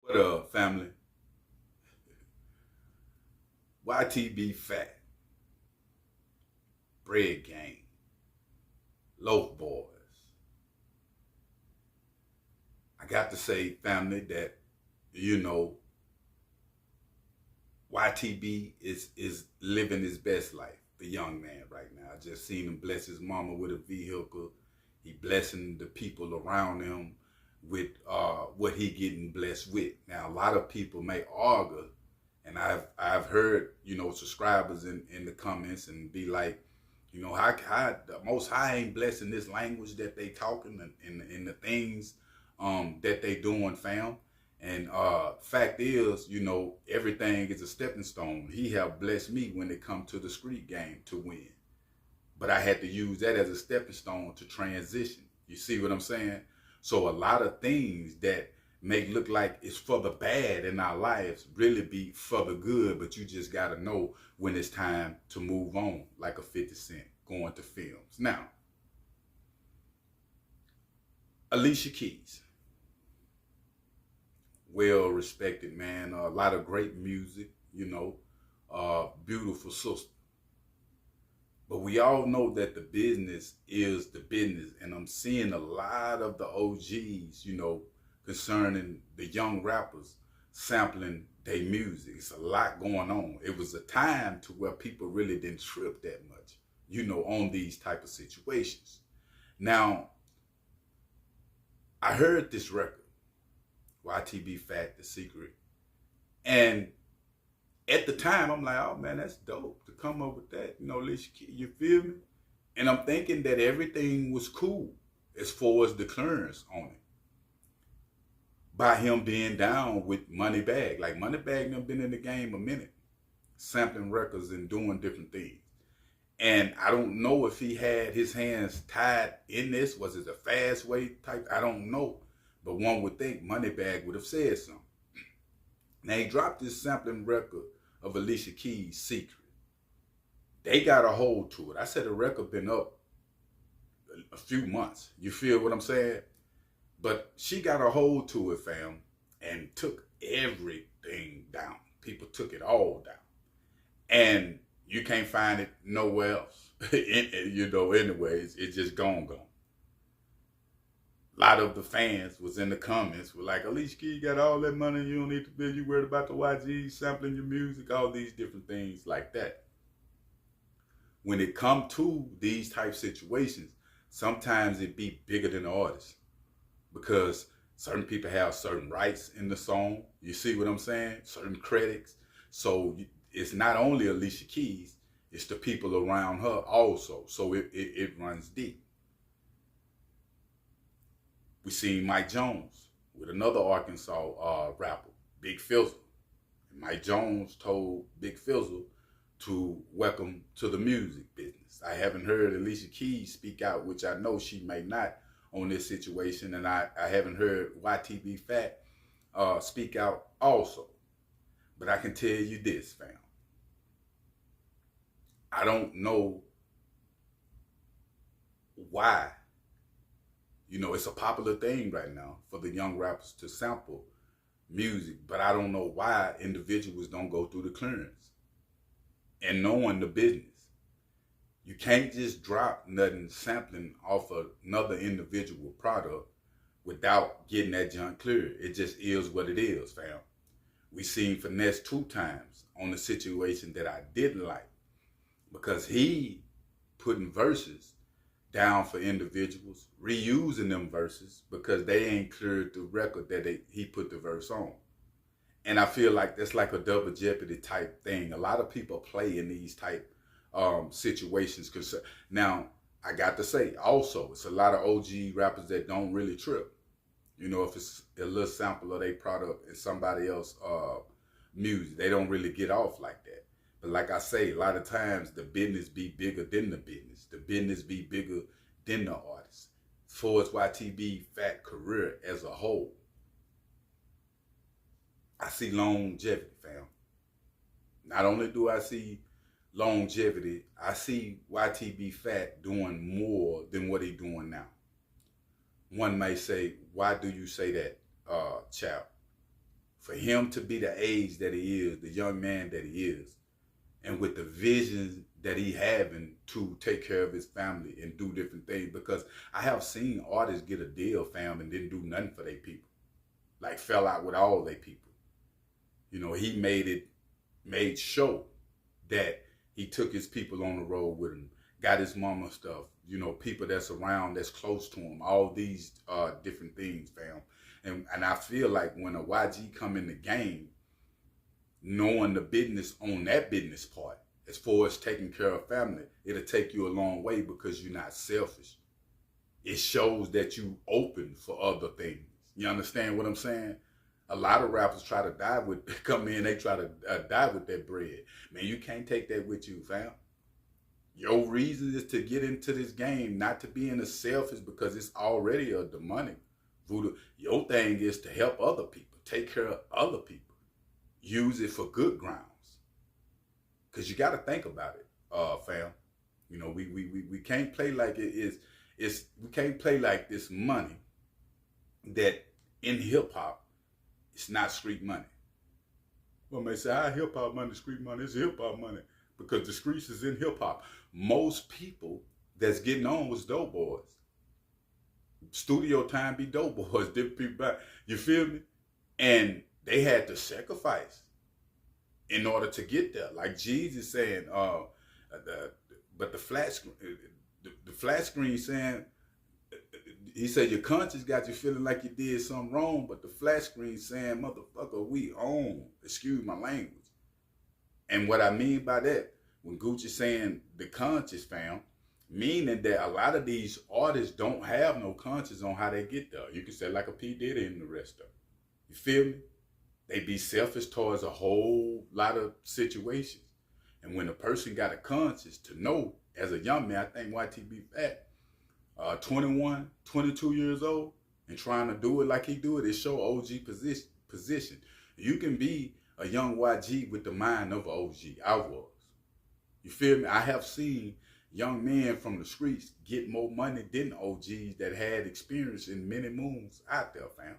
What up, family? Ytb Fatt, Bread Gang, Loaf Boys. I got to say, family, that you know YTB is living his best life. The young man right now. I just seen him bless his mama with a vehicle. He blessing the people around him with what he getting blessed with. Now a lot of people may argue, and I've heard subscribers in the comments and be like, how the Most High ain't blessing this language that they talking and the things that they doing, fam. And fact is, everything is a stepping stone. He have blessed me when it come to the street game to win. But I had to use that as a stepping stone to transition. You see what I'm saying? So a lot of things that make look like it's for the bad in our lives really be for the good, but you just got to know when it's time to move on, like a 50 Cent going to films. Now, Alicia Keys, well-respected, man, a lot of great music, beautiful sister. But we all know that the business is the business, and I'm seeing a lot of the OGs, concerning the young rappers sampling their music. It's a lot going on. It was a time to where people really didn't trip that much, on these type of situations. Now, I heard this record, Ytb Fatt, The Secret, and at the time, I'm like, oh man, that's dope to come up with that, Alicia Keys, you feel me? And I'm thinking that everything was cool as far as the clearance on it. By him being down with Moneybagg. Like Moneybagg done been in the game a minute, sampling records and doing different things. And I don't know if he had his hands tied in this. Was it a fast way type? I don't know. But one would think Moneybagg would have said something. Now he dropped this sampling record of Alicia Keys' Secret. They got a hold to it. I said the record been up a few months. You feel what I'm saying? But she got a hold to it, fam, and took everything down. People took it all down. And you can't find it nowhere else. Anyways, it's just gone. A lot of the fans was in the comments were like, Alicia Keys got all that money, you don't need to be, you worried about the YG sampling your music, all these different things like that. When it come to these type situations, sometimes it be bigger than the artist, because certain people have certain rights in the song. You see what I'm saying? Certain credits. So it's not only Alicia Keys, it's the people around her also. So it runs deep. We seen Mike Jones with another Arkansas rapper, Big Fizzle. And Mike Jones told Big Fizzle to welcome to the music business. I haven't heard Alicia Keys speak out, which I know she may not on this situation, and I haven't heard Ytb Fatt speak out also. But I can tell you this, fam. I don't know why. It's a popular thing right now for the young rappers to sample music, but I don't know why individuals don't go through the clearance and knowing the business. You can't just drop nothing sampling off of another individual product without getting that junk cleared. It just is what it is, fam. We seen Finesse 2 times on a situation that I didn't like, because he putting verses down for individuals, reusing them verses because they ain't cleared the record that he put the verse on. And I feel like that's like a double jeopardy type thing. A lot of people play in these type situations. Now, I got to say, also, it's a lot of OG rappers that don't really trip. If it's a little sample of their product and somebody else music, they don't really get off like that. But like I say, a lot of times the business be bigger than the business. The business be bigger than the artist. As far as Ytb Fatt career as a whole, I see longevity, fam. Not only do I see longevity, I see Ytb Fatt doing more than what he doing now. One may say, why do you say that, chap? For him to be the age that he is, the young man that he is, and with the visions that he having to take care of his family and do different things, because I have seen artists get a deal, fam, and didn't do nothing for their people. Like fell out with all their people. You know, he made sure that he took his people on the road with him, got his mama stuff, you know, people that's around, that's close to him, all these different things, fam. And I feel like when a YG come in the game, knowing the business on that business part, as far as taking care of family, it'll take you a long way because you're not selfish. It shows that you open for other things. You understand what I'm saying? A lot of rappers try to die with, come in, they try to die with that bread. Man, you can't take that with you, fam. Your reason is to get into this game, not to be in the selfish because it's already a demonic voodoo. Your thing is to help other people, take care of other people, use it for good grounds. Because you got to think about it, fam. You know, we can't play like we can't play like this money that in hip hop, it's not street money. Well, may say, how hip hop money, street money? It's hip hop money because the streets is in hip hop. Most people that's getting on was dope boys. Studio time be dope boys, different people back. You feel me? And they had to sacrifice in order to get there. Like Jesus saying, but the flat screen saying, he said your conscience got you feeling like you did something wrong, but the flat screen saying, motherfucker, we own. Excuse my language. And what I mean by that, when Gucci saying the conscience, fam, meaning that a lot of these artists don't have no conscience on how they get there. You can say like a P. Diddy and the rest of them. You feel me? They be selfish towards a whole lot of situations. And when a person got a conscience to know, as a young man, I think Ytb Fatt, 21, 22 years old, and trying to do it like he do it, it show OG position. You can be a young YG with the mind of an OG. I was. You feel me? I have seen young men from the streets get more money than OGs that had experience in many moons out there, fam.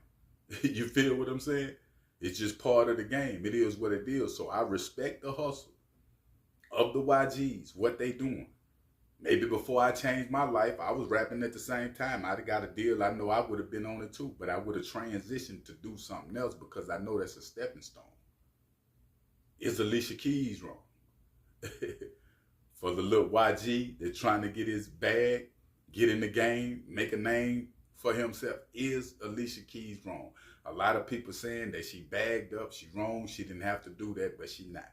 You feel what I'm saying? It's just part of the game. It is what it is. So I respect the hustle of the YGs, what they doing. Maybe before I changed my life, I was rapping at the same time. I'd have got a deal. I know I would have been on it too, but I would have transitioned to do something else because I know that's a stepping stone. Is Alicia Keys wrong? For the little YG that's trying to get his bag, get in the game, make a name for himself, is Alicia Keys wrong? A lot of people saying that she bagged up, she wrong, she didn't have to do that, but she not.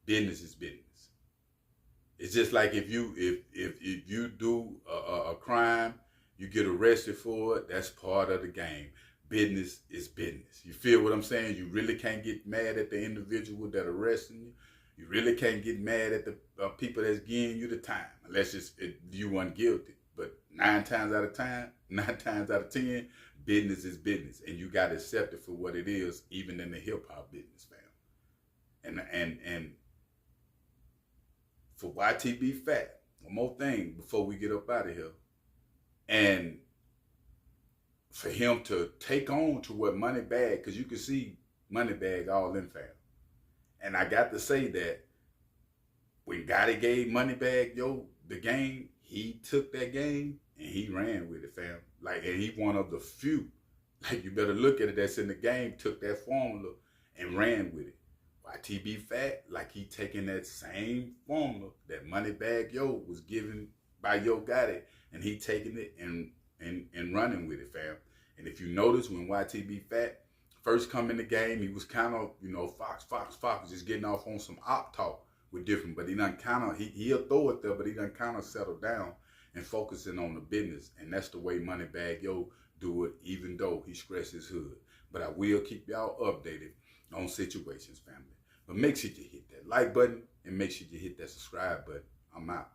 Business is business. It's just like if you do a crime, you get arrested for it, that's part of the game. Business is business. You feel what I'm saying? You really can't get mad at the individual that arresting you. You really can't get mad at the people that's giving you the time, unless you weren't guilty. But 9 times out of 10, business is business, and you got to accept it for what it is, even in the hip hop business, fam. And for Ytb Fatt, one more thing before we get up out of here, and for him to take on to what Moneybagg, because you can see Moneybagg all in, fam. And I got to say that when Gotti gave Moneybagg, the game, he took that game and he ran with it, fam. Like, and he one of the few, like, you better look at it, that's in the game, took that formula and ran with it. Ytb Fatt, like, he taking that same formula that Moneybagg was given by Gotti, and he taking it and running with it, fam. And if you notice, when Ytb Fatt first come in the game, he was kind of, Fox, just getting off on some op talk with different, but he done kind of, he'll throw it there, but he done kind of settled down and focusing on the business. And that's the way Moneybagg do it, even though he scratched his hood. But I will keep y'all updated on situations, family. But make sure you hit that like button and make sure you hit that subscribe button. I'm out.